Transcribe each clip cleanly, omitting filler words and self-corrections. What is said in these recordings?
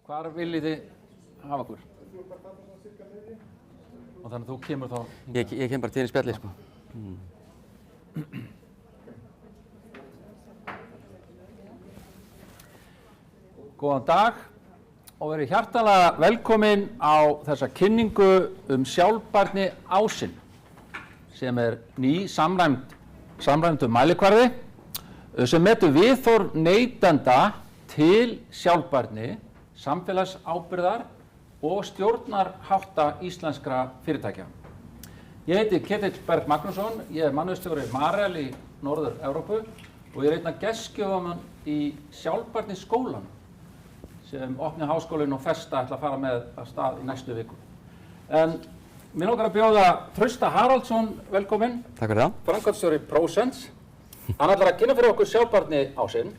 Hvar viljið þið hafa okkur? Og þannig að þú kemur þá... Ég kem bara til þín í spjalli, sko. Góðan dag og verið hjartanlega velkomin á þessa kynningu sjálfbærni ásinn sem ný samræmdur mælikvarði sem metur viðhorf neytenda til sjálfbærni, samfélagsábyrgðar og stjórnarhátta íslenskra fyrirtækja. Ég heiti Ketill Berg Magnússon, ég mannauðsstjóri Marel í Norður-Evrópu og ég einn af gestgjöfum í sjálfbærni skólanum sem opni háskólinn og Festa ætla að fara með af stað í næstu viku. En mér langar að bjóða Trausta Haraldsson velkominn. Takk fyrir það. Framkvæmdastjóri Prósents. Hann ætlar að kynna fyrir okkur sjálfbærni ásinn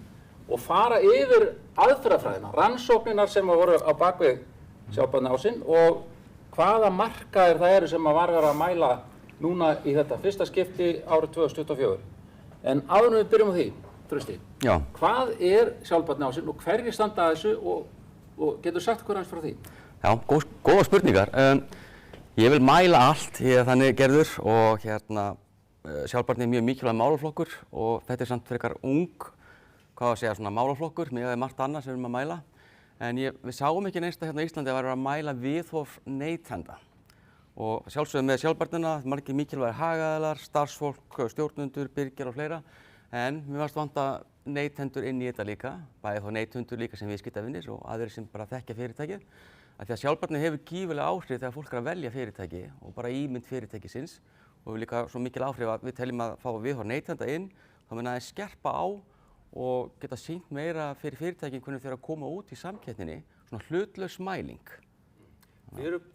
og fara yfir aðferðafræðina, rannsóknirnar sem voru á bakvið sjálfbærni ásinn og hvaða markaðir það eru sem var verið að mæla núna í þetta fyrsta skipti árið 2024. En áður en við byrjum á því, Trausti. Já. Hvað sjálfbærni ásinn og hverjir standa að þessu og getur sagt okkur aðeins frá því? Já, góða spurningar. Ég vil mæla allt, ég þannig gerður og sjálfbærni mjög mikilvæg málaflokkur og þetta samt frekar svona málaflokkur miðað við margt annað sem við erum að mæla. En við sáum ekki neinsta hérna í Íslandi að vera að mæla viðhorf neytenda. Og sjálfsögðu með sjálfbærnina, margir mikilvægir hagaðilar, starfsfólk, stjórnendur, birgjar og fleira. En mér varst vanta neytendur inn í þetta líka, bæði þá neytendur líka sem viðskiptavinir og aðrir sem bara þekkja fyrirtækið. Af því að sjálfbærni hefur gífurlega áhrif þegar fólk að velja fyrirtæki og bara ímynd fyrirtækisins og við líka svo mikil áhrif að við teljum að fá viðhorf neytenda inn, þá mun aðeins skerpa á og geta sýnt meira fyrir fyrirtækin hvernig þeir að koma út í samkeppninni, svona hlutlaus mæling.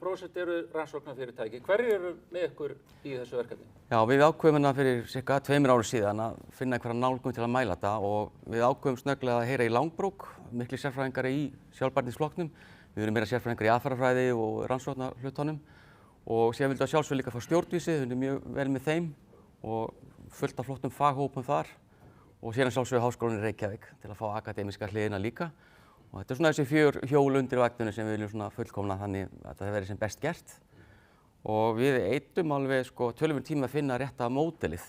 Prósent eru rannsóknarfyrirtæki. Hverjir eru með ykkur í þessu verkefni? Já, við ákveðum hérna fyrir cirka 2 árum síðan að finna einhverja nálgun til að mæla þetta og við ákveðum snögglega að heyra í Langbrók, miklir sérfræðingar í sjálfbærnisflokknum. Við erum meira sérfræðingar í aðferðafræði og rannsóknarhlutunum og síðan vildum við sjálfsög líka fá stjórnvísið, við erum mjög vel með þeim og fullt af flottum faghópum þar og síðan sjálfsög Háskólinn í Reykjavík til að fá akademíska hliðina líka. Og þetta svona þessi 4 hjól undir vagninu sem við viljum svona fullkomna þannig að það verði sem best gert. Og við eyddum alveg töluvert tíma að finna rétta módelið.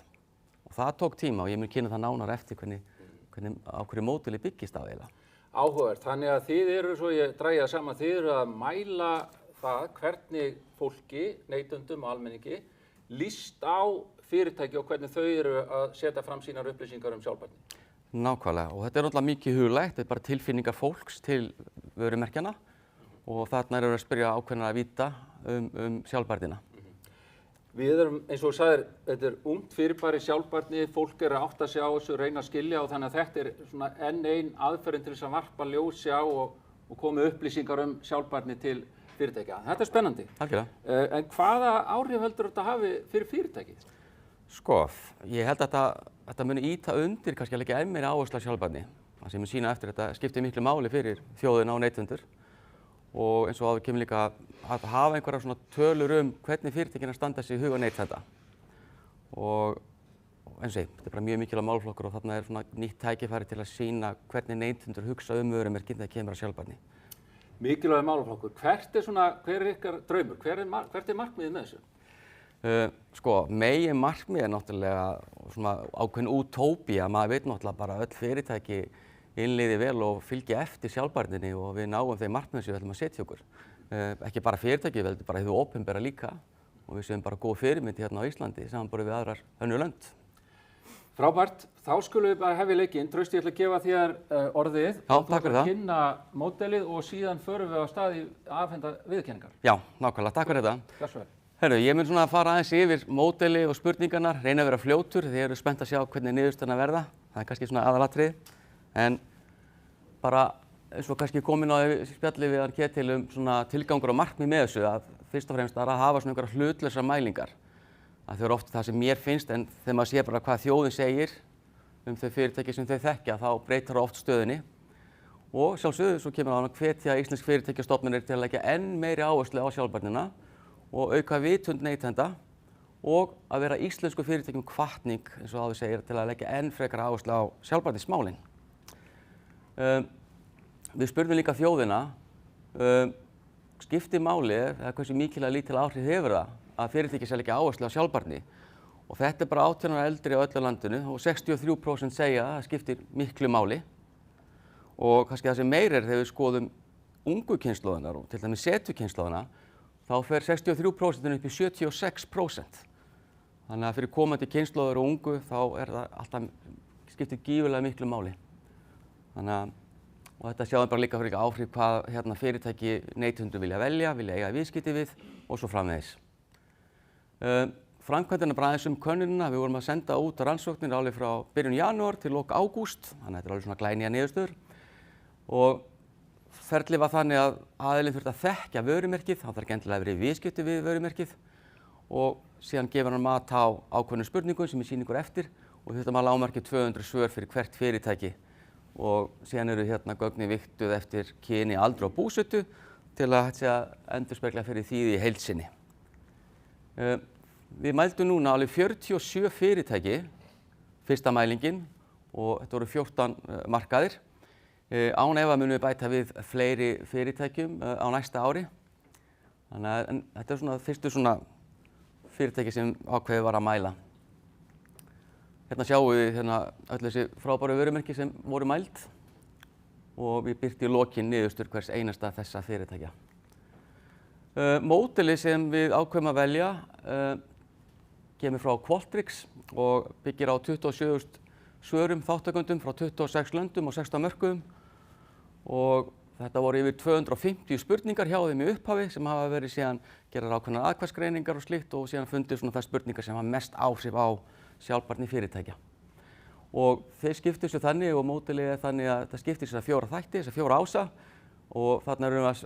Og það tók tíma og ég mun kynna það nánar eftir á hverju módeli byggist á eiginlega. Áhugavert. Þannig að þið eru, svo ég dragi það saman, þið eru að mæla það hvernig fólki, neytendum og almenningi líst á fyrirtæki og hvernig þau eru að setja fram sínar upplýsingar sjálfbærni. Nákvæmlega og þetta náttúrulega mikið huglægt, þetta bara tilfinningar fólks til vörumerkjana og þarna eru að spyrja ákveðnar að vita sjálfbærnina. Við erum, eins og þú sagðir, þetta ungt fyrirbæri sjálfbærni, fólk að átta sig á þessu, reyna að skilja og þannig að þetta svona enn ein aðferðin til þess að varpa ljósi á og koma upplýsingar sjálfbærni til fyrirtækja. Þetta spennandi. Algjörlega. En hvaða áhrif heldur þetta hafi fyrir fyrirtækið? Ég held að þetta muni ýta undir kannski að leggja enn meiri áherslu á sjálfbærni. Það sem mun sýna eftir þetta skiptir miklu máli fyrir þjóðina og neytendur. Og eins og áður kemur líka að hafa einhverja svona tölur hvernig fyrirtækin standa sig í huga neytenda. Og eins og þetta bara mjög mikilvægur málaflokkur og þarna svona nýtt tækifæri til að sýna hvernig neytendur hugsa vörumerkin þegar kemur að sjálfbærni. Mikilvægur málaflokkur. Hver ykkar draumur? Hvert markmiðið með þessu? Megin markmið náttúrulega svona ákveðin útópía, maður veit náttúrulega bara öll fyrirtæki innleiði vel og fylgja eftir sjálfbærninni og við náum þeim markmiðum sem við ætlum að setja okkur. Ekki bara fyrirtæki, heldur bara hið opinbera líka og við séum bara góð fyrirmynd hérna á Íslandi samanborið við aðrar önnur lönd. Frábært, þá skulum við bara hefja leikinn. Trausti, ég ætla að gefa þér orðið. Já, takk fyrir það. Þú kynna módelið og síðan förum við á stað í afhenda viðurkenningar. Já, nákvæmlega, takk fyrir þetta. Gjörðu svo vel. Ég mun svona að fara aðeins yfir módeli og spurningarnar, reyna að vera fljótur, þið eru spennt að sjá hvernig niðurstöðurnar verða. Það er kannski svona aðalatriði. En bara eins og kannski komin á spjalli við hann Ketill svona tilgangur og markmið með þessu að fyrst og fremst að hafa svona einhverjar hlutlausar mælingar. Það er oft það sem mér finnst en þegar maður sé bara hvað þjóðin segir þau fyrirtæki sem þau þekkja þá breytir það oft stöðunni. Og sjálfsögðu svo kemur það að hvetja íslensk fyrirtækjastofnanir til að leggja enn meiri áherslu á sjálfbærnina og auka vitund neytenda og að vera íslensku fyrirtækjum hvatning, eins og áður segir, til að leggja enn frekar áherslu á sjálfbærnismálin. Við spurðum líka þjóðina skiptir máli eða hversu mikilvæg lítil áhrif hefur það að fyrirtæki sé ekki áherslu á sjálfbærni. Og þetta bara 18 ára eldri á öllu landinu og 63% segja að það skiptir miklu máli. Og kannski það sem meira þegar við skoðum ungu kynslóðunar og til dæmis setukynslóðuna, þá fer 63% upp í 76%. Þannig að fyrir komandi kynslóður og ungu þá það alltaf skiptir gífurlega miklu máli. Og þetta sjáum bara líka fyrir áhrif hvað fyrirtæki neytendur vilja velja, vilja eiga viðskipti við og svo framvegis. Framkvæmdina bara aðeins könnunina, við vorum að senda út rannsóknir alveg frá byrjun janúar til lok ágúst, þannig að þetta alveg svona glænýjar niðurstöður. Og ferlið var þannig að aðilinn þurfti að þekkja vörumerkið, hann þarf ekki endilega að vera í viðskipti við vörumerkið og síðan gefur hann mat á ákveðnum spurningum sem ég sýni ykkur eftir og þurfti að lágmarki 200 svör fyrir hvert fyrirtæki og síðan eru gögnin vigtuð eftir kyni, aldri og búsetu til að endurspegla fyrir því í heild sinni. Við mældum núna alveg 47 fyrirtæki, fyrsta mælingin og þetta voru 14 markaðir. Án efa munum við bæta við fleiri fyrirtækjum á næsta ári. Þannig að þetta svona fyrstu fyrirtæki sem ákveðið var að mæla. Hérna sjáum við öll þessi frábæru vörumerki sem voru mæld og við birtum í lokin niðurstöður hvers einasta þessa fyrirtækja. Módelið sem við ákveðum að velja kemur frá Qualtrics og byggir á 27.000 svörum þáttakendum frá 26 löndum og 16 mörkuðum og þetta voru yfir 250 spurningar hjá þeim í upphafi sem hafa verið síðan gerðar ákveðnar atkvæðagreiningar og slíkt og síðan fundið þær spurningar sem hafa mest áhrif á sjálfbærni fyrirtækja. Og þeir skiptu sér þannig og módelið þannig að það skiptir sér að 4 þætti, þessar 4 ása og þarna erum við að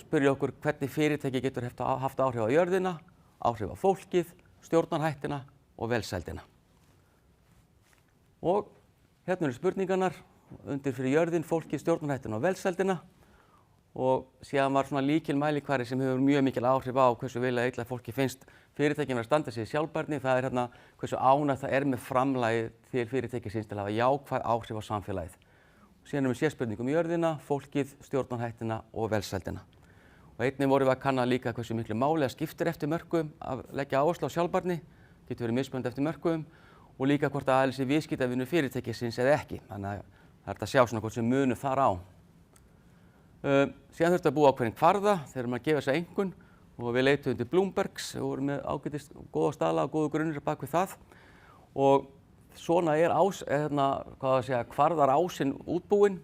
spyrja okkur hvernig fyrirtæki getur haft áhrif á jörðina, áhrif á fólkið, stjórnarhættina og velsældina. Og hérna eru spurningarnar undir fyrir jörðin, fólkið, stjórnarhættina og velsældina og síðan var svona lykilmælikvarði sem hefur mjög mikil áhrif á hversu vel eða illa fólki finnst fyrirtækin vera að standa sig í sjálfbærni. Það er hversu ánægt það með framlagið til fyrirtækisins til að hafa jákvæð áhrif á samfélagið. Síðan erum við sérspurningum jörðina, fólkið, stjórnarhættina og velsældina. Og einnig vorum við að kanna líka hversu miklu máli það skiptir eftir mörkuðum að leggja áherslu á sjálfbærni, getur verið mismunandi eftir mörkuðum og líka hvort að aðeins sé viðskiptavinur fyrirtækisins eða ekki. Þannig að það er að sjá hvort sem munur þar á. Síðan þurfti að búa ákveðin kvarða þegar maður gefa þessa einkunn og við leituðum til Bloombergs og vorum með ágætis góða staðla og góðu grunnir bak við það. Og svona er kvarðarásinn útbúinn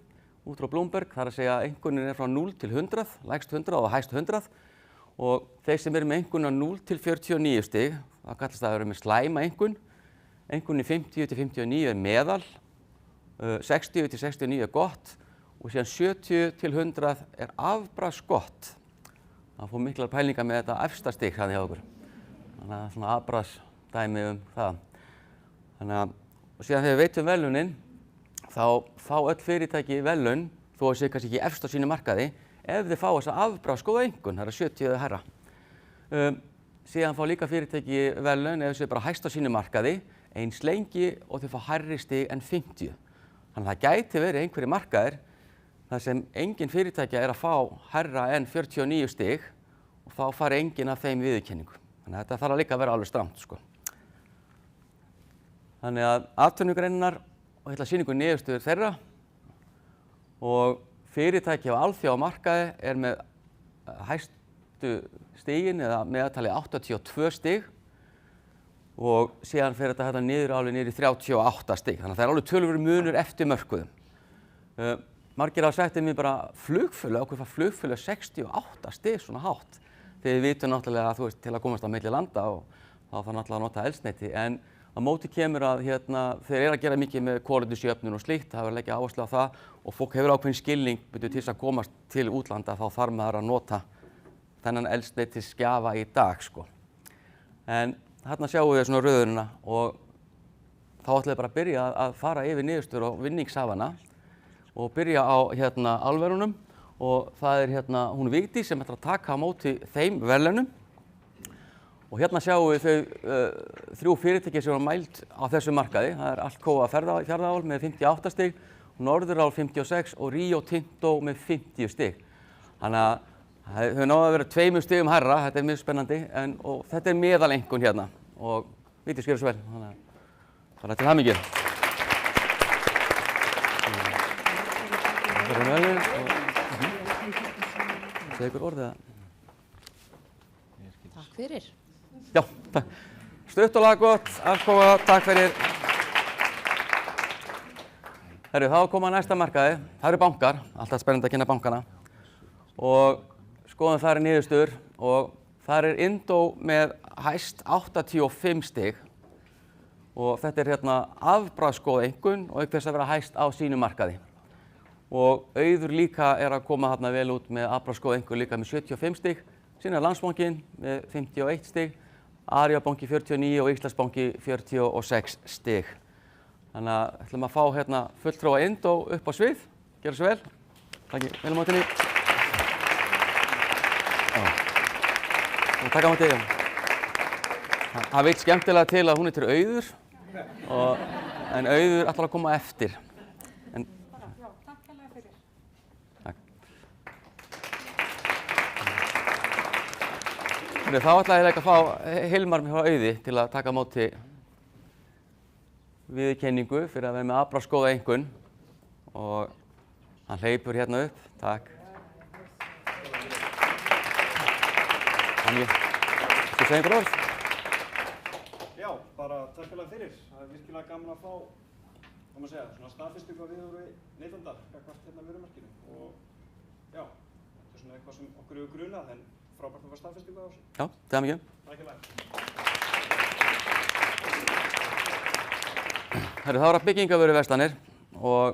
út frá Bloomberg, það er að segja einkunnin er frá 0 til 100, lægst 100 og hæst 100. Og þeir sem eru með einkunn á 0 til 49 stig, það kallast það að vera með slæma einkunn. Einkunni 50 til 59 er meðal, 60 til 69 er gott og síðan 70 til 100 er afbragðsgott. Það fór miklar pælingar með þetta efsta stig hjá okkur. Þannig að svona afbragðsdæmi það. Og síðan þegar við veitum verðlaunin, þá fá öll fyrirtæki verðlaun, þó að sé kannski ekki efst á sínu markaði, ef þið fá þessa afbragðsgóða einkunn, það er 70 eða hærra. Síðan fá líka fyrirtæki verðlaun ef þau bara hæst á sínu markaði, eins lengi og þau fá hærri stig en 50. Þannig að það gæti verið einhverjir markaðir þar sem engin fyrirtækja er að fá hærra en 49 stig og þá fari engin af þeim viðurkenningu. Þannig að þetta þarf líka að vera alveg strangt. Þannig að atvinnugreinar og sýningu niðurstöður þeirra og fyrirtæki á alþjóðamarkaði er með hæstu stigin eða meðaltalið 82 stig og síðan fer þetta niður í 38 stig. Þannig að það er alveg töluverður munur eftir mörkuðum. Margir hafa sagt mér bara flugfélög, okkur fær flugfélög 68 stig svona hátt. Þegar við vitum náttúrulega að til að komast á milli landa og þá þarf náttúrulega að nota eldsneyti. En á móti kemur að þeir eru að gera mikið með kolefnisjöfnun og slíkt, það er að leggja áherslu á það og fólk hefur ákveðin skilning til þess að komast til útlanda þá þarf maður að nota þennan eldsneytisgjafa í dag. En þarna sjáum við svona röðunina og þá ætlum við bara að byrja að fara yfir niðurstöður og vinningshafana og byrja á alverunum og það er hún Vigdís sem ætlar að taka á móti þeim verðlaunum. Og hérna sjáum við þau 3 fyrirtæki sem eru mæld á þessu markaði. Það er Alcoa Fjarðaál með 58 stig, Norðurál 56 og Rio Tinto með 50 stig. Þannig að þau náðu að vera 2 stigum hærra, þetta er mjög spennandi, og þetta er meðalengun hérna og Vigdís gjörðu svo vel, þannig að bara til hamingju. Það er vel og segja ykkur orðið að. Takk fyrir. Já, stutt og laggott, Alcoa, takk fyrir. Herru, þá koma næsta markaði, það eru bankar, alltaf spennandi að kynna bankana. Og skoðum þar niðurstöður og þar er Indó með hæst 85 stig og þetta er hérna afbragðsgóð einkunn og auk þess að vera hæst á sínum markaði. Og Auður líka er að koma þarna vel út með afbragðsgóð einkunn líka með 75 stig, síðan er Landsbankinn með 51 stig, Ariabanki 49 og Íslandsbanki 46 stig. Þannig að ætlum að fá hérna fulltrúa Indó upp á svið, gjörðu svo vel. Takk vel á mótinni. Og taka á móti. Það veit skemmtilega til að hún heitir Auður, en Auður ætlar að koma eftir. Já, takk hérlega fyrir. Takk. Þá ætla ég að fá Hilmar frá Auði til að taka á móti viðurkenningu fyrir að vera með afbragðsgóða einkunn og hann hleypur hérna upp. Takk. Þú segir einhver orð? Já, bara takk fyrir. Það er virkilega gaman að fá, svona staðfestingu á viðhorfi neytenda gagnvart hérna vörumerkinu. Og já, þetta er svona eitthvað sem okkur hefur grunað, en frábært að fá staðfestingu á þessu. Já, það er mikið. Takk fyrir. Það eru byggingavöruverslanir og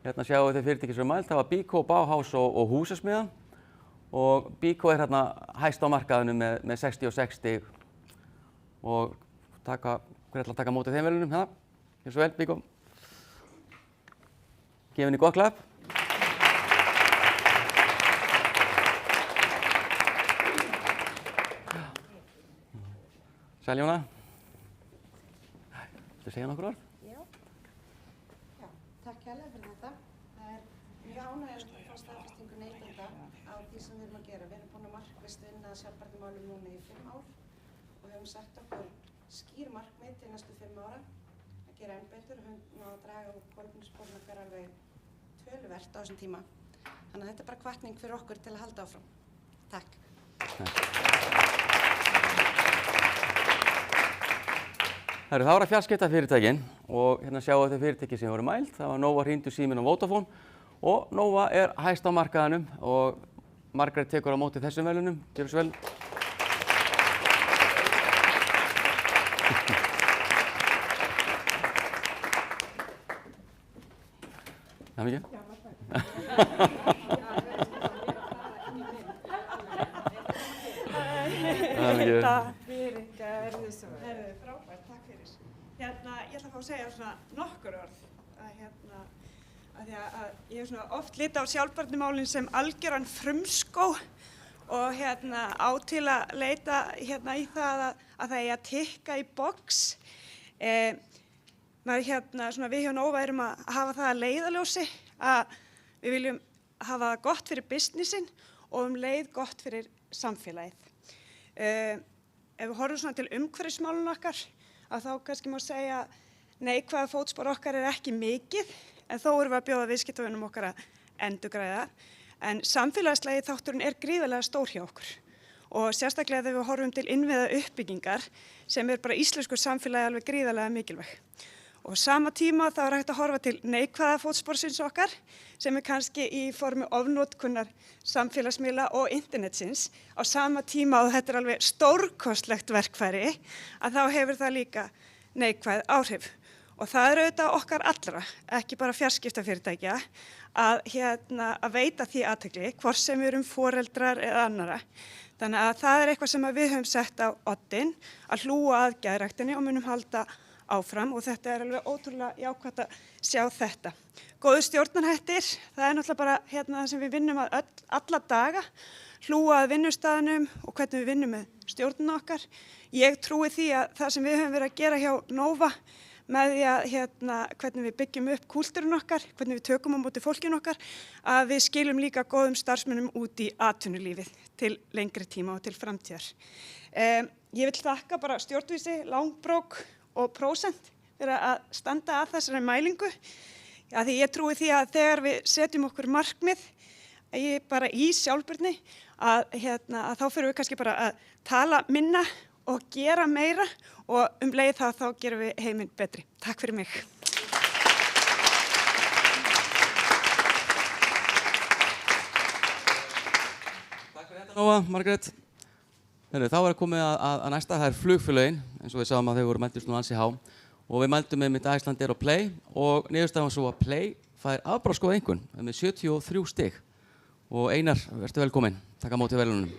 hérna sjáum við þau fyrirtæki sem er mælt. Það var Byko, Bauhaus og Húsasmiða. Og Byko er hérna hæst á markaðinu með 66 stig og hver ætlar að taka á móti þeim verðlaunum hérna? Gjörðu svo vel, Byko. Gefið henni gott klapp. Sæl Jóna. Viltu segja nokkur orð? Já, takk hérlega fyrir þetta. Það er mjög ánægjulegt að fá staðfestingu neytenda á því sem við erum að gera. Við erum búin að markvisst vinna að sjálfbærnimálum núna í 5 ár og höfum sett okkur skýr markmið til næstu 5 ára að gera enn betur og höfum náð að draga úr kolefnisspórum okkar alveg töluvert á þessum tíma. Þannig að þetta er bara hvatning fyrir okkur til að halda áfram. Takk. Það eru það fjarskiptafyrirtækin og hérna sjáum við þau fyrirtæki sem voru mælt. Það var Nova, Hrindur, Síminn og Vodafone og Nova er hæst á markaðinum og Margrét tekur á móti þessum verðlaunum. Gjörðu svo vel. Það er mikið? Takk fyrir, gerðu svo vel. Frábært, takk fyrir. Ég ætla að fá að segja svona nokkur orð að því að ég hef svona oft litið á sjálfbærnimálin sem algjöran frumskó og á til að leita í það að það eigi að tikka í box. Við hjá Nova erum að hafa það að leiðarljósi að við viljum hafa það gott fyrir businessin og leið gott fyrir samfélagið. Ef við horfum svona til umhverfismálun okkar að þá kannski má segja neikvæða fótspor okkar er ekki mikið en þó erum við að bjóða viðskiptavinum okkar að endurgræða. En samfélagslegi þátturinn er gríðarlega stór hjá okkur og sérstaklega þegar við horfum til innviða uppbyggingar sem er bara íslensku samfélagi alveg gríðarlega mikilvæg. Og sama tíma þá er hægt að horfa til neikvæða fótsporsins okkar sem er kannski í formi ofnotkunnar samfélagsmiðla og internetsins á sama tíma og þetta er alveg stórkostlegt verkfæri að þá hefur það líka neikvæð áhrif. Og það er auðvitað okkar allra, ekki bara fjarskiptafyrirtækja, að veita því athygli, hvort sem við erum foreldrar eða annara. Þannig að það er eitthvað sem við höfum sett á oddinn, að hlúa að geðræktinni og munum halda áfram og þetta er alveg ótrúlega jákvætt að sjá þetta. Góðu stjórnarhættir, það er náttúrulega bara það sem við vinnum að alla daga, hlúa að vinnustaðnum og hvernig við vinnum með stjórnuna okkar. Ég trúi því að það sem við höfum verið að gera hjá Nova með því að hvernig við byggjum upp kúltúrinn okkar, hvernig við tökum á móti fólkinu okkar, að við skilum líka góðum starfsmönnum út í atvinnulífið til lengri tíma og til framtíðar. Ég vil þakka bara Stjórnvísi, Langbrók og Prósent fyrir að standa að þessari mælingu. Já, því ég trúi því að þegar við setjum okkur markmið bara í sjálfbærni, að þá fyrir við kannski bara að tala minna og gera meira og leið það þá gerum við heiminn betri. Takk fyrir mig. Takk fyrir þetta, Nóa, Margrét. Þá komið að næsta, það flugfélögin, eins og við sáum að þau voru mældist nú ansi há. Og við mældum með Icelandair og Play og niðurstaðan var svo að Play fær afbragðsgóða einkunn með 73 stig. Og Einar, vertu velkominn. Takk á móti verðlaununum.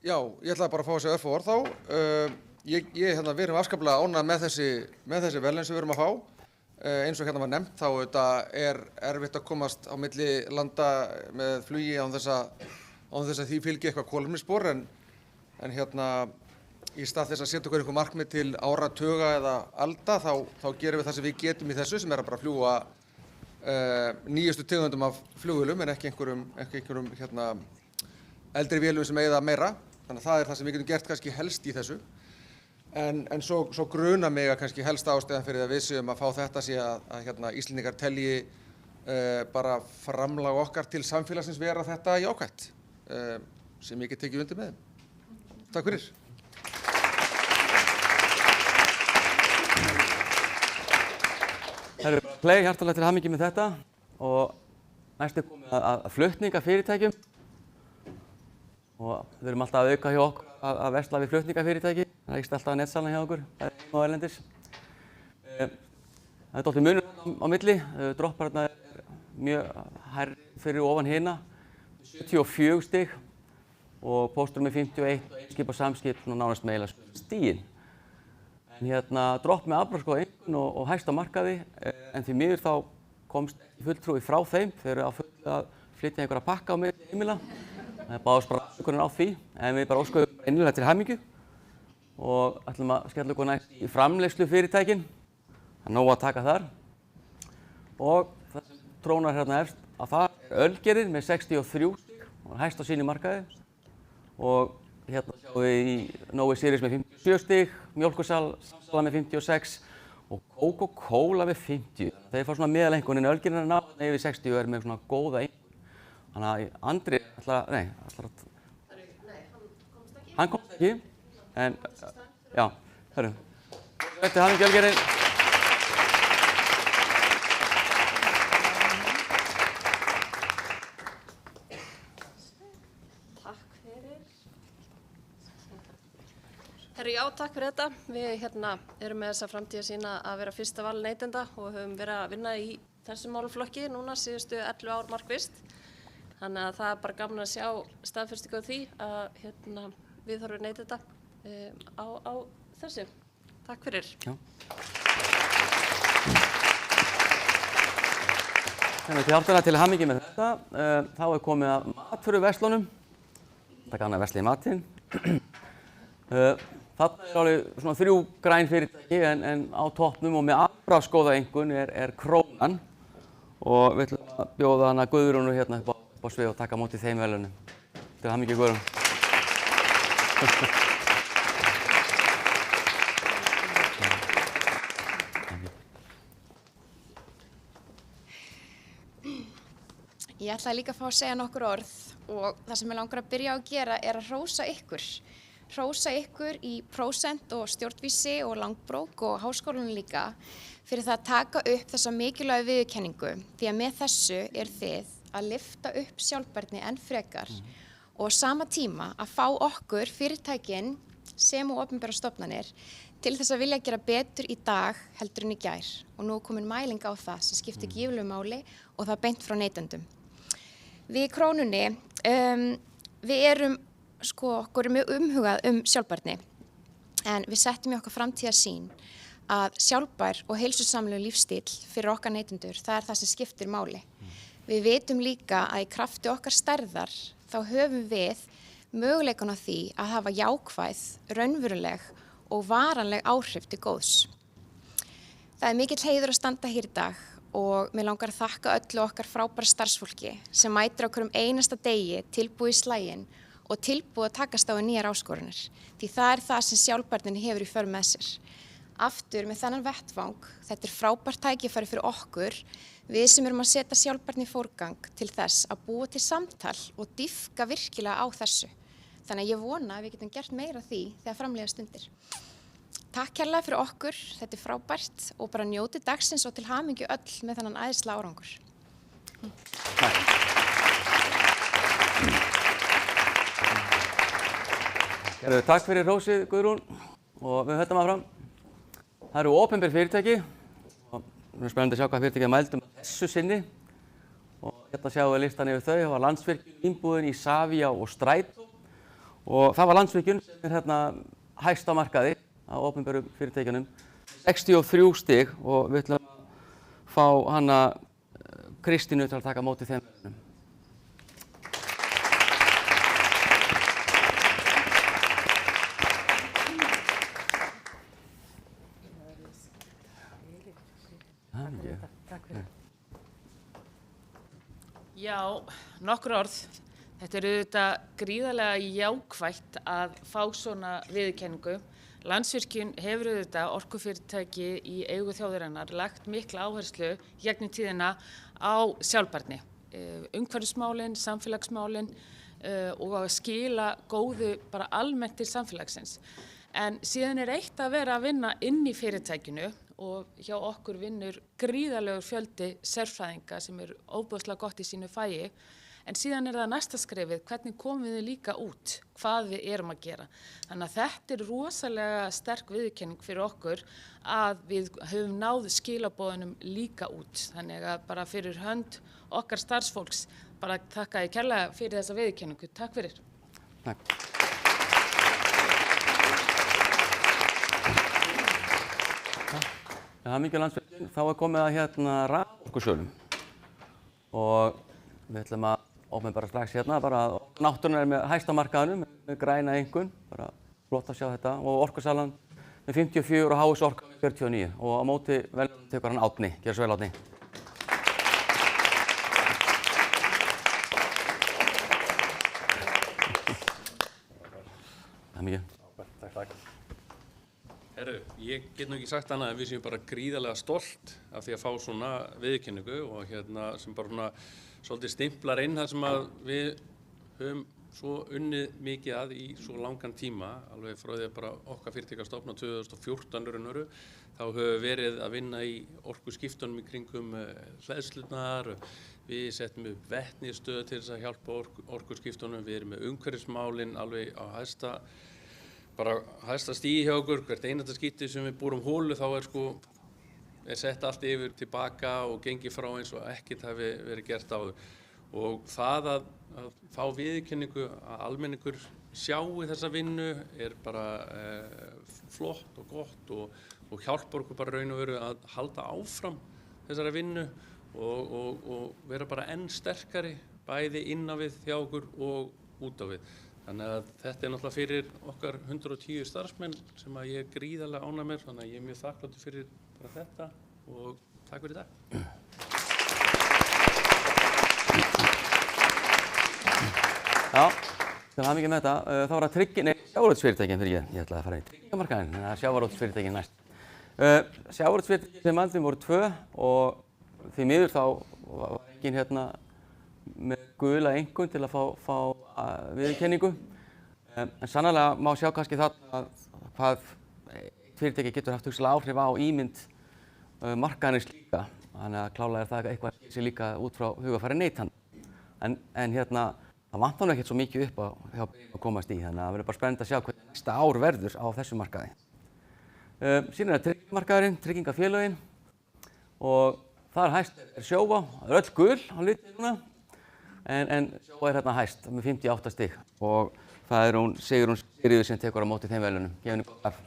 Já, ég ætlaði bara að fá þessi örfá orð þá. Við erum afskaplega ánægð með þessi verðlaun sem við erum að fá. Eins og hérna var nefnt, þá er erfitt að komast á milli landa með flugi án þess að því fylgi eitthvað kolefnisspor, en í stað þess að setja okkur einhver markmið til áratuga eða alda, þá gerum við það sem við getum í þessu, sem er að bara fljúga nýjustu tegundum af flugvélum, en ekki einhverjum eldri vélum sem eyða meira. Þannig að það er það sem við getum gert kannski helst í þessu. En svo grunar mig að kannski helst ástæðan fyrir að við séum að fá þetta sé að Íslendingar telji bara framlag okkar til samfélagsins vera þetta jákvætt, sem ég get tekið undir með þeim. Takk fyrir. Play, hjartalega til hamingju með þetta og næstu komið að flutningafyrirtækjum. Og við erum alltaf að auka hjá okkur að versla við flutningafyrirtæki. Það er ekki alltaf netsalan hjá okkur, það er heima og erlendis. Það er dálítið munur á milli. Dropparna er mjög hærri fyrir ofan hina, 74 stig og Póstur með 51 og Eimskip og Samskip nánast með eiginlega stigin. En dropp með afbragðsgóða einkunn og hæst á markaði, en því miður þá komst ekki fulltrúi frá þeim. Þeir eru á fullu að flytja einhverja pakka á milli heimila. Það báðast bara afsökunar á því, en við bara óskuðum innilega til hamingju og ætlum að skella okkur næst í framleiðslufyrirtækin. Það er nóg að taka þar. Og það sem trónar hérna efst að það er Ölgerðin með 63 stig og hæst á sínu markaði. Og hérna sjáum við í Nói Sirius með 57 stig, Mjólkursala með 56 og Coca-Cola með 50. Þeir fá svona meðaleinkunn en Ölgerðin er náttúrulega yfir 60 og er með svona góða einkunn. Þannig að Andri hann komst ekki, en já, hörru. Þetta er hamingju Ölgerðin. Takk fyrir. Herru, já, takk fyrir þetta. Við erum með þessa framtíðarsýn að vera fyrsta val neytenda og höfum verið að vinna í þessum málaflokki núna síðustu 11 ár markvisst. Þannig að það er bara gaman að sjá staðfestingu á því að við þurfum neytenda á þessu. Takk fyrir. Já. Þannig hjartalega til hamingju með þetta. Þá er komið að matvöruverslunum. Það er gaman að versla í matinn. Þarna er alveg svona 3 græn fyrirtæki en á toppnum og með afbragðsgóða einkunn er Krónan. Og við ætlum að bjóða hana Guðrúnu hérna upp á svið og taka á móti þeim verðlaunum. Til hamingju Guðrún. Ég ætlaði líka að fá að segja nokkur orð og það sem ég langar að byrja á að gera er að hrósa ykkur. Hrósa ykkur í Prósent og Stjórnvísi og Langbrók og Háskólanum líka fyrir það að taka upp þessa mikilvægu viðurkenningu því að með þessu er þið að lyfta upp sjálfbærni enn frekar og á sama tíma að fá okkur fyrirtækin sem og opinberar stofnanir til þess að vilja gera betur í dag heldur en í gær og nú er komin mæling á það sem skiptir gífurlegu máli og það er beint frá neytendum. Við í Krónunni, við erum okkur er mjög umhugað sjálfbærni en við settum í okkar framtíðarsýn að sjálfbær og heilsusamlegur lífstíl fyrir okkar neytendur, það er það sem skiptir máli. Við vitum líka að í krafti okkar stærðar þá höfum við möguleikann á því að hafa jákvæð, raunveruleg og varanleg áhrif til góðs. Það er mikill heiður að standa hér í dag og mér langar að þakka öllu okkar frábæra starfsfólki sem mætir á hverjum einasta degi tilbúið í slaginn og tilbúið að takast á nýjar áskoranir. Því það er það sem sjálfbærnin hefur í för með sér. Aftur með þennan vettvang, þetta er frábært tækifæri fyrir okkur, við sem erum að setja sjálfbærni í forgang til þess að búa til samtal og dýpka virkilega á þessu. Þannig að ég vona að við getum gert meira því þegar framleiða stundir. Takk kærlega fyrir okkur, þetta er frábært og bara njótið dagsins og til hamingju öll með þennan æðislega árangur. Takk fyrir hrósið, Guðrún, og við höldum áfram. Það eru opinber fyrirtæki og við erum spennandi að sjá hvað fyrirtækið mældum þessu sinni. Og hérna sjáum við listan yfir þau. Það var Landsvirkjun, Vínbúðin, Isavia og Strætó. Og það var Landsvirkjun sem er hérna hæst á markaði á opinberum fyrirtækjunum. 63 stig og við ætlum að fá hana Kristínu til að taka á móti þeim verðlaunum. Já, nokkur orð. Þetta er auðvitað gríðarlega jákvætt að fá svona viðurkenningu. Landsvirkjun hefur auðvitað orkufyrirtæki í eigu þjóðarinnar lagt mikla áherslu gegnum tíðina á sjálfbærni. Umhverfismálin, samfélagsmálin og að skila góðu bara almennt til samfélagsins. En síðan er eitt að vera að vinna inn í fyrirtækinu og hjá okkur vinnur gríðarlegur fjöldi sérfræðinga sem er ofboðslega gott í sínu fagi. En síðan er það næsta skrefið, hvernig komum við líka út, hvað við erum að gera. Þannig að þetta er rosalega sterk viðurkenning fyrir okkur að við höfum náð skilaboðunum líka út. Þannig að bara fyrir hönd okkar starfsfólks, bara þakka ég kærlega fyrir þessa viðurkenningu. Takk fyrir. Takk. Það er mikið Landsvirkjun. Þá er komið að hérna raforkusölum og við ætlum að opna bara strax hérna, bara náttúran er með hæsta markaðanum, með græna einkunn, bara flott að sjá þetta og orkusalan með 54 og HS Orka með 49 og á móti velum tekur hann Árni, gjör svo vel Árni. Það er mikið. Takk. Herru, ég get nú ekki sagt annað en við séum bara gríðarlega stolt af því að fá svona viðurkenningu og hérna sem bara svona svolítið stimplar inn það sem að við höfum svo unnið mikið að í svo langan tíma, alveg frá því að bara okkar fyrirtæki að stofna 2014 raunveru, þá höfum við verið að vinna í orkuskiptunum í kringum hleðslurnar, við settum upp vetnisstöð til þess að hjálpa orkuskiptunum, við erum með umhverfismálin alveg á hæsta stigi hjá okkur, hvert einasta skipti sem við búrum hólu þá er sett allt yfir tilbaka og gengið frá eins og ekkert hafi verið gert áður. Og það að fá viðurkenningu að almenningur sjái þessa vinnu er bara flott og gott og hjálpar okkur bara raun og veru að halda áfram þessari vinnu og vera bara enn sterkari bæði inn á við hjá okkur og út á við. Þannig að þetta er náttúrulega fyrir okkar 110 starfsmenn sem að ég er gríðarlega ánægður með, þannig að ég er mjög þakklátur fyrir bara þetta og takk fyrir í dag. Já, til hamingju með þetta. Þá var það sjávarútvegsfyrirtækin fyrir ég ætlaði að fara í tryggingamarkaðinn, en það er sjávarútvegsfyrirtækin næst. Sjávarútvegsfyrirtækin sem valdum voru 2 og því miður þá var enginn hérna með gula einkunn til að fá viðurkenningu. En sannarlega má sjá kannski þarna hvað fyrirtæki getur haft hugsanlega áhrif á ímynd markaðarins líka. Þannig að klárlega er það eitthvað sem líka út frá hugafæri neytanda. En hérna, það vantar nú ekkert svo mikið upp hjá að komast í, þannig að það verður bara spennandi að sjá hvernig næsta ár verður á þessu markaði. Síðan er tryggingamarkaðurinn, tryggingafélögin og þar hæst er Sjóvá, það er öll gul á litið núna. En Sjóvá er hérna hæst með 58 stig og það er hún Sigrún Sigríður sem tekur á móti þeim verðlaunum. Gefum henni gott klapp.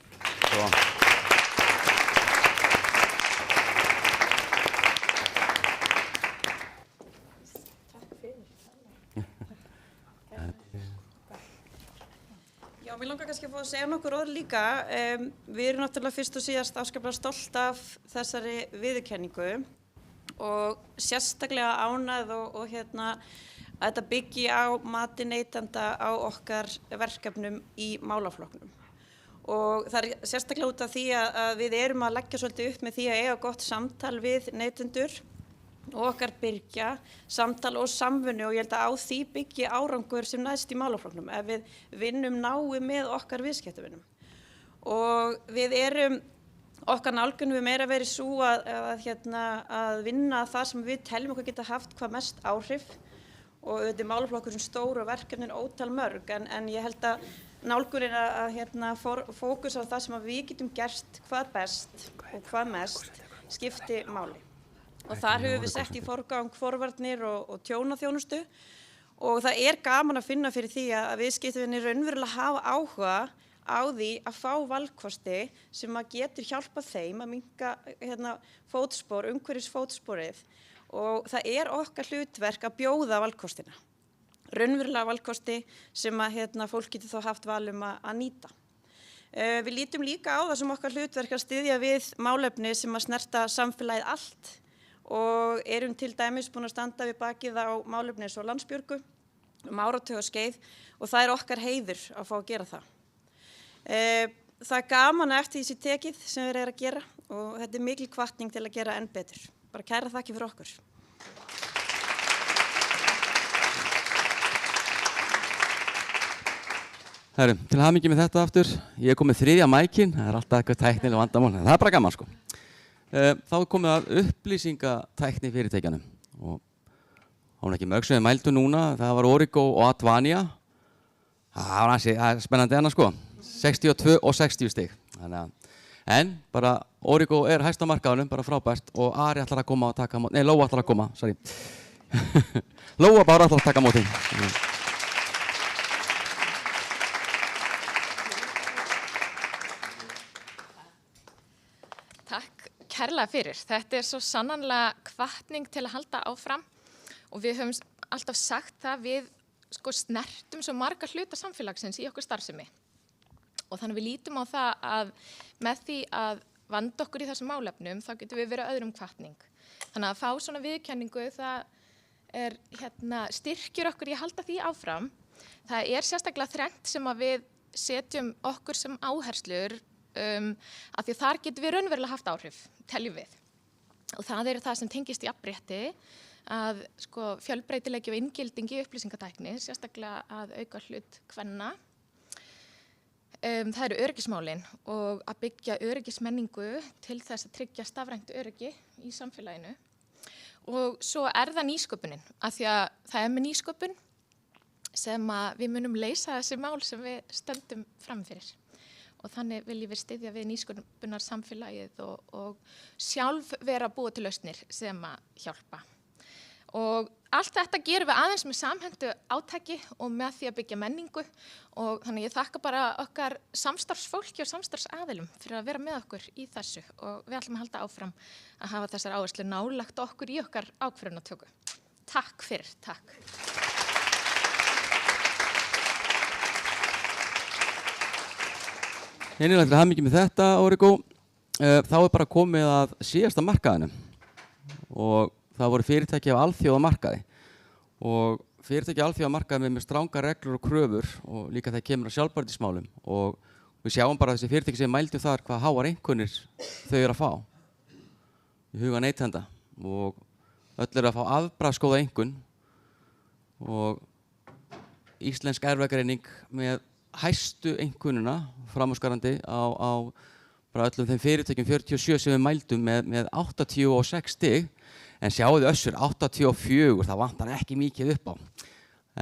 Já, mér langar kannski að fá að segja nokkur orð líka. Við erum náttúrulega fyrst og síðast afskaplega stolt af þessari viðurkenningu og sérstaklega ánægð og að þetta byggi á mati neytenda á okkar verkefnum í málaflokknum. Og það er sérstaklega út af því að við erum að leggja svolítið upp með því að eiga gott samtal við neytendur og okkar byrgja samtal og samvinnu og ég held að á því byggi árangur sem næst í málaflokknum ef við vinnum náið með okkar viðskiptavinum. Og við erum, okkar nálgun við meira verið svo að vinna það sem við teljum okkur geta haft hvað mest áhrif og auðvitað er málaflokkur sem stór og verkefnin ótal mörg en ég held að nálgunin að fókusa á það sem við getum gert hvað best og hvað mest skipti máli. Og þar höfum við sett í forgang forvarnir og tjónaþjónustu og það er gaman að finna fyrir því að viðskiptavinir raunverulega hafa áhuga á því að fá valkosti sem að getur hjálpað þeim að minnka fótspor, umhverfisfótsporið og það er okkar hlutverk að bjóða valkostina. Raunverulega valkosti sem að fólk getur þá haft val að nýta. Við lítum líka á það sem okkar hlutverk að styðja við málefni sem að snerta samfélagið allt og erum til dæmis búin að standa við bakið á málefni eins og Landsbjörgu áratugaskeið og það er okkar heiður að fá að gera það. Það er gaman eftir því tekið sem við erum að gera og þetta er mikil hvatning til að gera enn betur. Bara kæra þakkir fyrir okkur. Herru, til hamingju með þetta aftur. Ég er komið 3. mækinn, það er alltaf eitthvað tæknilega vandamál, en það er bara gaman sko. Þá er komið að upplýsingatækni fyrirtækjanum og hún ekki mörg sem við mældum núna, það var Origo og Advania. Það var spennandi annars sko, 62 og 60 stig. En bara Origo er hæst á markaðunum, bara frábært og Ari ætlar að koma og taka móti, nei Lóa ætlar að koma, sorry. Lóa bara ætlar að taka móti. Kærlega fyrir. Þetta er svo sannanlega hvatning til að halda áfram og við höfum alltaf sagt það við snertum svo marga hluta samfélagsins í okkur starfsemi og þannig við lítum á það að með því að vanda okkur í þessum málefnum þá getum við verið öðrum hvatning. Þannig að fá svona viðurkenningu það er styrkjur okkur í að halda því áfram. Það er sérstaklega þrennt sem að við setjum okkur sem áherslur af því að þar getum við raunverulega haft áhrif, teljum við. Og það er það sem tengist jafnrétti, að fjölbreytileiki og inngildingi upplýsingatækni, sérstaklega að auka hlut kvenna. Það eru öryggismálin og að byggja öryggismenningu til þess að tryggja stafrænt öryggi í samfélaginu. Og svo er það nýsköpunin, af því að það er með nýsköpun sem að við munum leysa þessi mál sem við stöndum framfyrir. Og þannig viljum við styðja við nýsköpunar samfélagið og sjálf vera að búa til lausnir sem að hjálpa. Og allt þetta gerum við aðeins með samhentu átaki og með því að byggja menningu og þannig ég þakka bara okkar samstarfsfólki og samstarfsaðilum fyrir að vera með okkur í þessu og við ætlum að halda áfram að hafa þessar áherslur nálagt okkur í okkar ákvörðunartöku. Takk fyrir, takk. Einnig til hamingju með þetta, Origo. Þá er bara komið að síðasta markaðinum og það voru fyrirtæki af alþjóðamarkaði og fyrirtæki af alþjóðamarkaði með stranga reglur og kröfur og líka þegar kemur að sjálfbærnismálum og við sjáum bara þessi fyrirtæki sem mældum þar hvað háar einkunnir þau eru að fá í huga neytenda og öll eru að fá afbragðsgóða einkunn og íslensk erfðagreining með hæstu einkunnuna framúrskarandi á bara öllum þeim fyrirtækjum 47 sem við mældum með 86 stig en sjáu þið Össur 84, það vantar ekki mikið upp á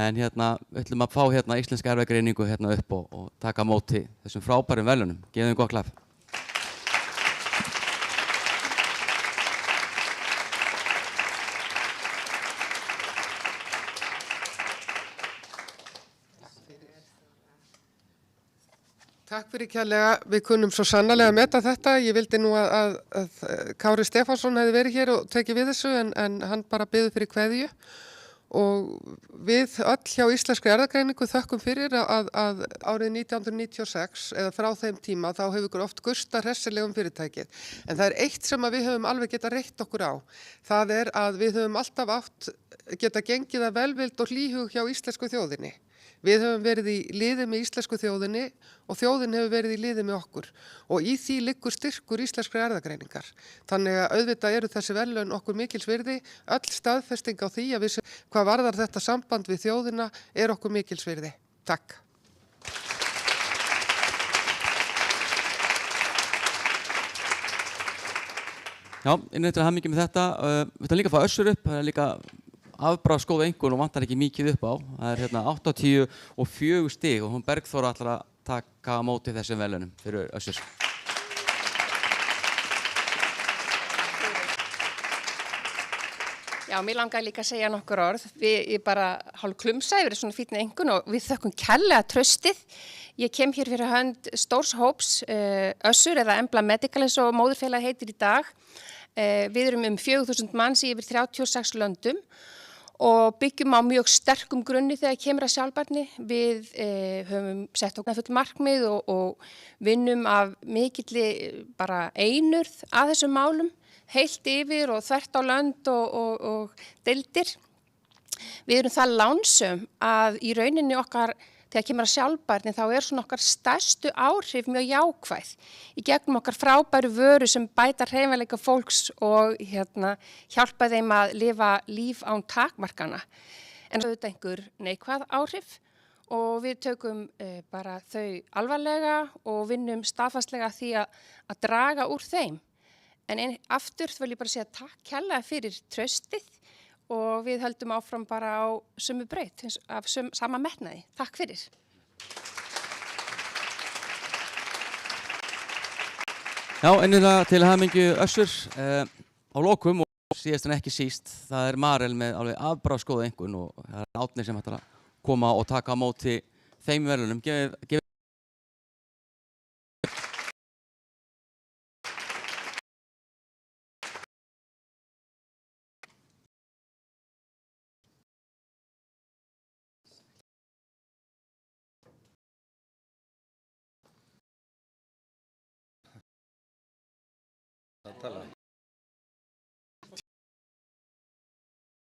en við ætlum að fá íslenska erfðagreiningu upp og taka á móti þessum frábærum verðlaunum. Gefum þeim gott klapp. Takk fyrir kærlega. Við kunnum svo sannarlega að meta þetta. Ég vildi nú að Kári Stefánsson hefði verið hér og tekið við þessu en hann bara biður fyrir kveðju. Og við öll hjá Íslenskri erfðagreiningu þökkum fyrir að árið 1996 eða frá þeim tíma þá hefur ykkur oft gustað hressilegum fyrirtækið. En það er eitt sem við höfum alveg getað reitt okkur á. Það er að við höfum alltaf getað gengið að velvild og hlýhug hjá íslensku þjóðinni. Við höfum verið í liði með íslensku þjóðinni og þjóðin hefur verið í liði með okkur og í því liggur styrkur Íslenskri erfðagreiningar. Þannig að auðvitað eru þessi verðlaun okkur mikils virði, öll staðfesting á því að við hvað varðar þetta samband við þjóðina er okkur mikils virði. Takk. Já, innrættur að hafa mikið með þetta. Við ætlum líka að fá Össur upp, það er líka afbragðsgóð einkunn og vantar ekki mikið upp á. Það er hérna 84 stig og hún Bergþóra ætlar að taka á móti þessum verðlaunum fyrir Össur. Já, mér langaði líka að segja nokkur orð. Ég bara hálf klumsa yfir svona fínni einkunn og við þökkum kærlega traustið. Ég kem hér fyrir hönd stórs hóps Össur eða Embla Medical eins og móðurfélagið heitir í dag. Við erum 4.000 manns í yfir 36 löndum og byggjum á mjög sterkum grunni þegar kemur að sjálfbærni. Við höfum sett okkur full markmið og vinnum af mikilli bara einurð að þessum málum, heilt yfir og þvert á lönd og deildir. Við erum það lánsöm að í rauninni okkar, þegar kemur að sjálfbærni, þá er svona okkar stærstu áhrif mjög jákvæð í gegnum okkar frábæru vöru sem bæta hreyfanleika fólks og hjálpa þeim að lifa líf án takmarkana. En auðvitað einhver neikvæð áhrif og við tökum bara þau alvarlega og vinnum staðfastlega því að draga úr þeim. En aftur vil ég bara segja takk kærlega fyrir traustið og við höldum áfram bara á sömu braut, af sama metnaði. Takk fyrir. Já, ennilega til hamingju Össur. Á lokum og síðast en ekki síst, það er Marel með alveg afbragðsgóða einkunn og það er Árni sem ætlar að koma og taka á móti þeim verðlaunum.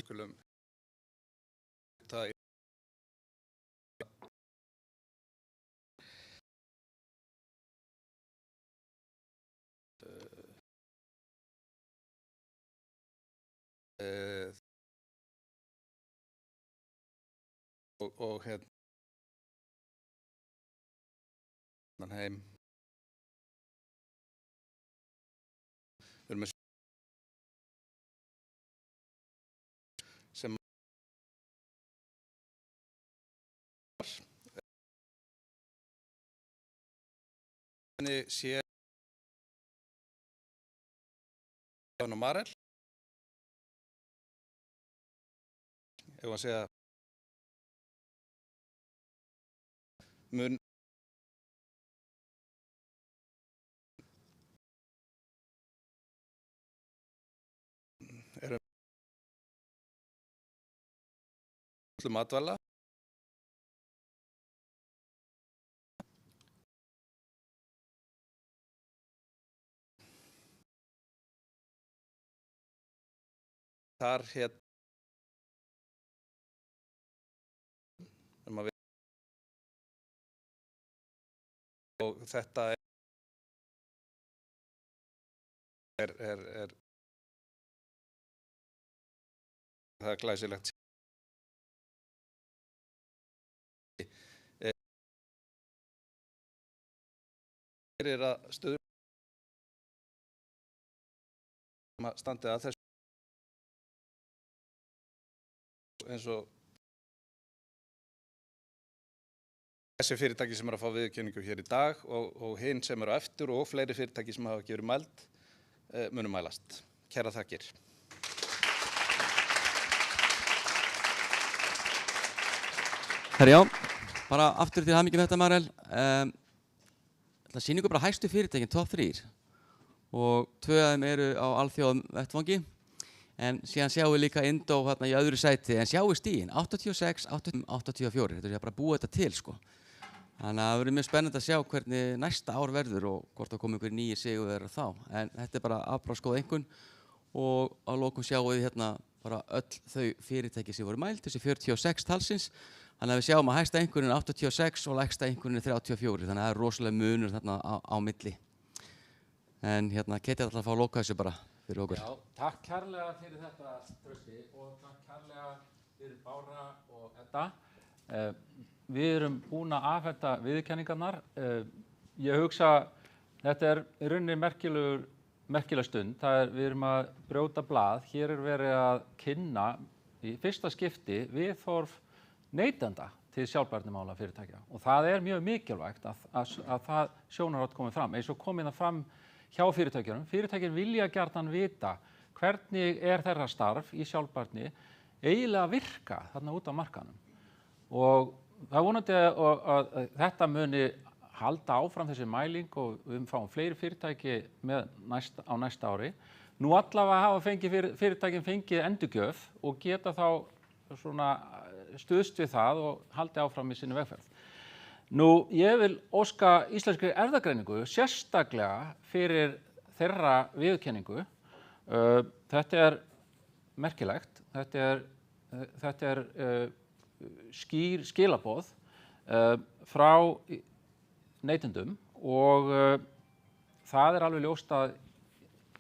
Skulum það og hérna heim við erum með sem sé Jón og Marel ef að segja mun matvæla þar og þetta er það er glæsilegt fyrir að stöðu standið að þessu eins og þessi fyrirtæki sem eru að fá viðurkenningu hér í dag og hinn sem eru á eftir og fleiri fyrirtæki sem hafa ekki verið mæld munu mælast. Kæra þakkir. Herjá, bara aftur til hamingju með þetta Marel. sýningu bara hæstu fyrirtækin, top 3 og 2 af þeim eru á alþjóðum vettvangi en síðan sjáum við líka Indó hérna í öðru sæti en sjáum við stígin 86, 84, þetta er bara að búa þetta til sko. Þannig að það verður mjög spennandi að sjá hvernig næsta ár verður og hvort það komi einhver nýjir sigurvegarar þá. En þetta er bara afbragðsgóð einkunn og að lokum sjáum við hérna bara öll þau fyrirtæki sem voru mæld, þessi 46 talsins. Þannig að við sjáum að hæsta einkunnin 86 og lægsta einkunnin 34, þannig að það er rosalega munur þarna á milli. En hérna, Keti ætla að fá að loka þessu bara fyrir okkur. Já, takk kærlega fyrir þetta, Trausti, og takk kærlega fyrir Bára og Edda. Við erum búin að afhenda viðurkenningarnar. Ég hugsa, þetta er í rauninni merkileg stund. Við erum að brjóta blað. Hér er verið að kynna í fyrsta skipti viðhorf neytenda til sjálfbærnimála fyrirtækja. Og það er mjög mikilvægt að það sjónarhorn komið fram. Eins og komið það fram hjá fyrirtækjunum. Fyrirtækin vilja gjarnan vita hvernig er þeirra starf í sjálfbærni eiginlega að virka þarna út á markaðnum. Og það er vonandi að þetta muni halda áfram þessi mæling og við fáum fleiri fyrirtæki á næsta ári. Nú allavega hafa fyrirtækin fengið endurgjöf og geta þá svona stuðst við það og haldi áfram í sinni vegferð. Nú, ég vil óska Íslenskri erfðagreiningu sérstaklega fyrir þeirra viðurkenningu. Þetta er merkilegt, þetta er skýr skilaboð frá neytendum og það er alveg ljóst að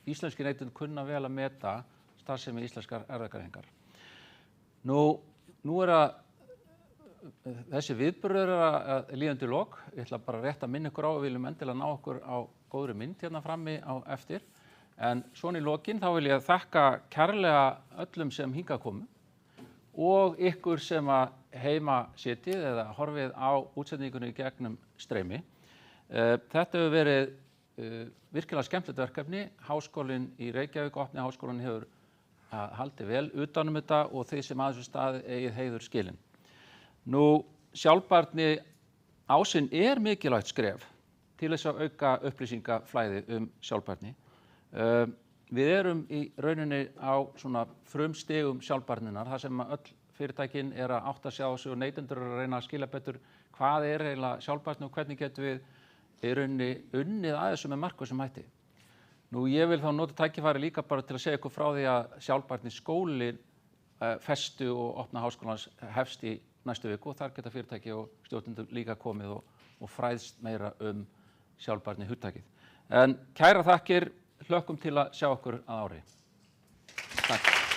íslenski neytendur kunna vel að meta starfsemi Íslenskrar erfðagreiningar. Nú er þessi viðburður að líðandi lok. Ég ætla bara rétt að minna ykkur á, við viljum endilega ná okkur á góðri mynd hérna frammi á eftir. En svona í lokin þá vil ég þakka kærlega öllum sem hingað komu og ykkur sem að heima sitið eða horfið á útsendingunni gegnum streymi. Þetta hefur verið virkilega skemmtilegt verkefni. Háskólinn í Reykjavík, opni háskólinn hefur haldið vel utan þetta og þeir sem að þessu staði eigið heiður skilin. Nú, sjálfbærni ásinn er mikilvægt skref til þess að auka upplýsingaflæði sjálfbærni. Við erum í rauninni á svona frumstigum sjálfbærninnar, þar sem öll fyrirtækin er að átta sig á þessu og neytendur eru að reyna að skilja betur hvað er eiginlega sjálfbærni og hvernig getum við í rauninni unnið að þessu með markvissum hætti. Nú, ég vil þá nota tækifæri líka bara til að segja ykkur frá því að sjálfbærni skólinn festu og opna háskólans hefst í næstu viku og þar geta fyrirtæki og stjórnendur líka komið og fræðst meira sjálfbærni hugtakið. En kæra þakkir, hlökkum til að sjá okkur að ári. Takk.